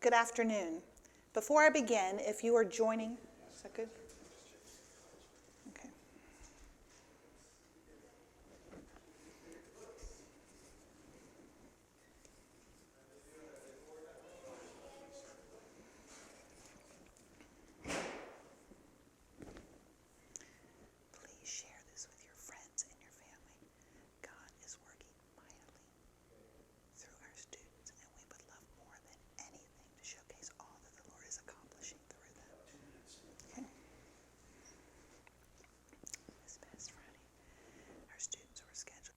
Good afternoon. Before I begin, if you are joining, is that good? Okay. Please share this with your friends and your family. God is working mightily through our students, and we would love more than anything to showcase all that the Lord is accomplishing through them. Okay. This past Friday, our students were scheduled.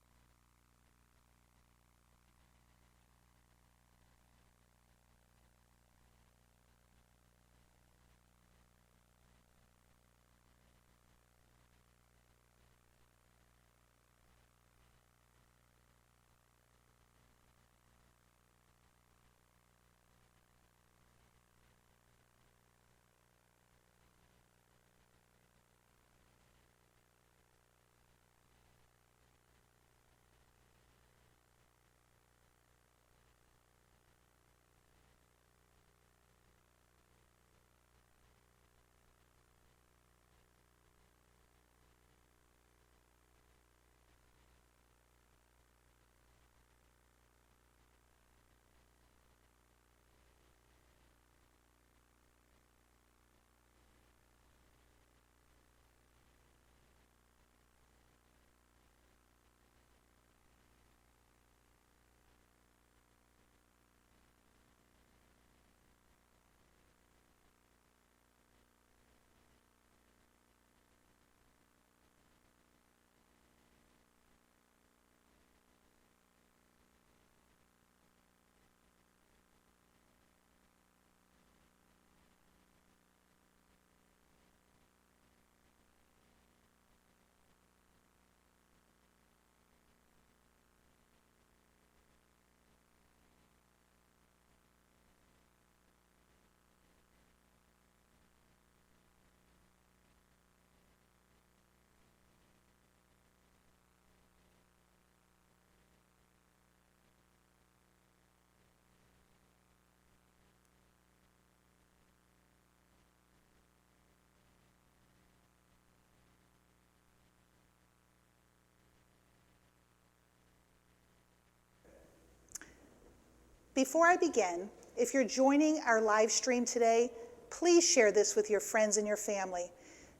Before I begin, if you're joining our live stream today, please share this with your friends and your family.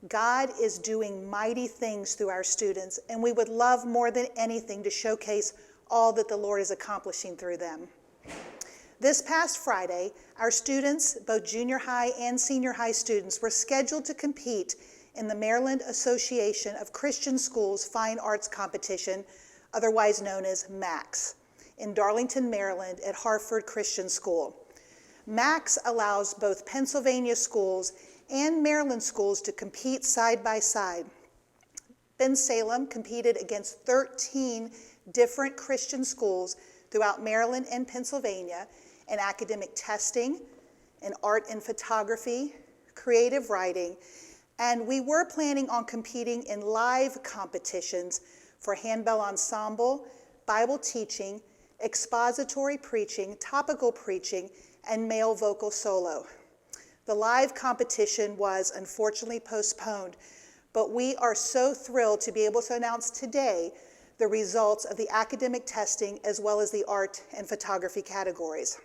God is doing mighty things through our students, and we would love more than anything to showcase all that the Lord is accomplishing through them. This past Friday, our students, both junior high and senior high students, were scheduled to compete in the Maryland Association of Christian Schools Fine Arts Competition, otherwise known as MACS, in Darlington, Maryland at Harford Christian School. MACS allows both Pennsylvania schools and Maryland schools to compete side by side. Bensalem competed against 13 different Christian schools throughout Maryland and Pennsylvania in academic testing, in art and photography, creative writing, and we were planning on competing in live competitions for handbell ensemble, Bible teaching, expository preaching, topical preaching, and male vocal solo. The live competition was unfortunately postponed, but we are so thrilled to be able to announce today the results of the academic testing as well as the art and photography categories.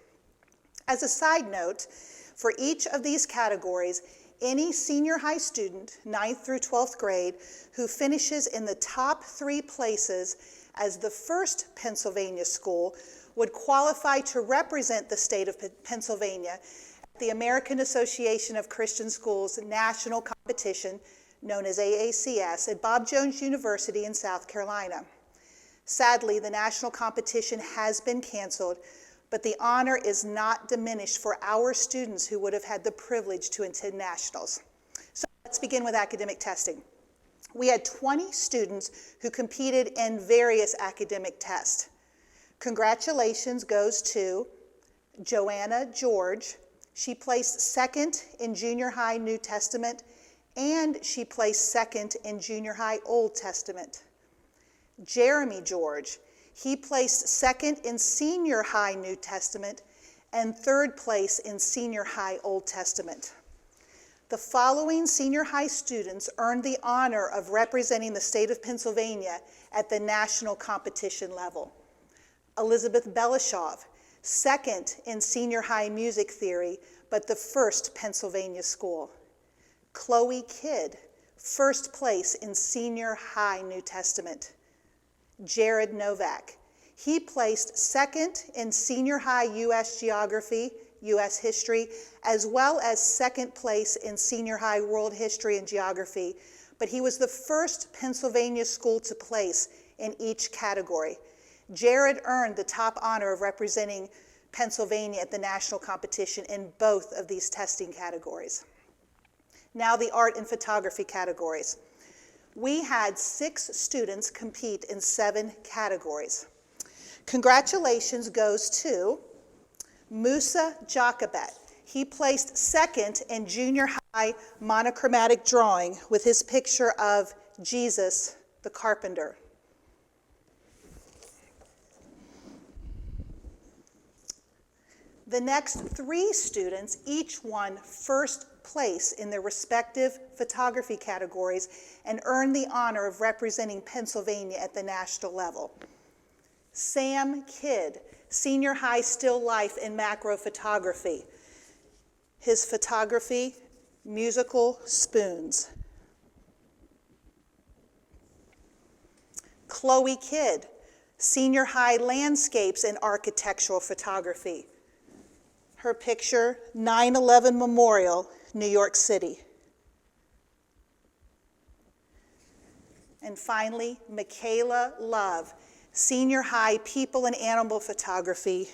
As a side note, for each of these categories, any senior high student, 9th through 12th grade, who finishes in the top 3 places as the first Pennsylvania school would qualify to represent the state of Pennsylvania at the American Association of Christian Schools national competition, known as AACS, at Bob Jones University in South Carolina. Sadly, the national competition has been canceled, but the honor is not diminished for our students who would have had the privilege to attend nationals. So let's begin with academic testing. We had 20 students who competed in various academic tests. Congratulations goes to Joanna George. She placed 2nd in junior high New Testament, and she placed 2nd in junior high Old Testament. Jeremy George, he placed 2nd in senior high New Testament, and 3rd place in senior high Old Testament. The following senior high students earned the honor of representing the state of Pennsylvania at the national competition level. Elizabeth Belishov, 2nd in senior high music theory, but the 1st Pennsylvania school. Chloe Kidd, 1st place in senior high New Testament. Jared Novak, he placed 2nd in senior high U.S. geography, U.S. history, as well as 2nd place in senior high world history and geography, but he was the 1st Pennsylvania school to place in each category. Jared earned the top honor of representing Pennsylvania at the national competition in both of these testing categories. Now the art and photography categories. We had 6 students compete in 7 categories. Congratulations goes to Musa Jacobet. He placed 2nd in junior high monochromatic drawing with his picture of Jesus the carpenter. The next 3 students each won 1st place in their respective photography categories and earned the honor of representing Pennsylvania at the national level. Sam Kidd, senior high still life and macro photography. His photography, musical spoons. Chloe Kidd, senior high landscapes and architectural photography. Her picture, 9/11 Memorial, New York City. And finally, Michaela Love, senior high people and animal photography,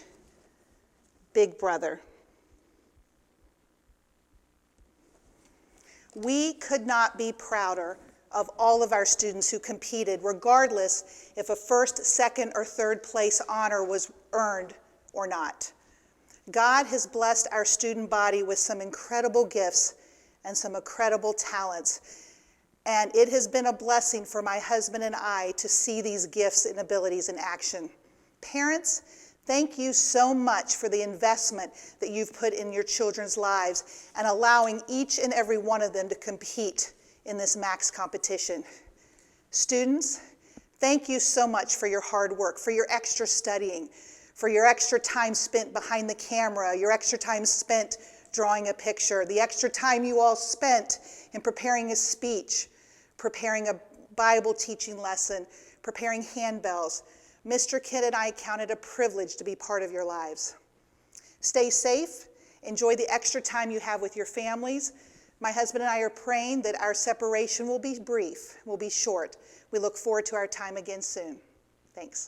Big Brother. We could not be prouder of all of our students who competed, regardless if a 1st, 2nd, or 3rd place honor was earned or not. God has blessed our student body with some incredible gifts and some incredible talents. And it has been a blessing for my husband and I to see these gifts and abilities in action. Parents, thank you so much for the investment that you've put in your children's lives and allowing each and every one of them to compete in this MAX competition. Students, thank you so much for your hard work, for your extra studying, for your extra time spent behind the camera, your extra time spent drawing a picture, the extra time you all spent in preparing a speech, preparing a Bible teaching lesson, preparing handbells. Mr. Kidd and I count it a privilege to be part of your lives. Stay safe. Enjoy the extra time you have with your families. My husband and I are praying that our separation will be brief, will be short. We look forward to our time again soon. Thanks.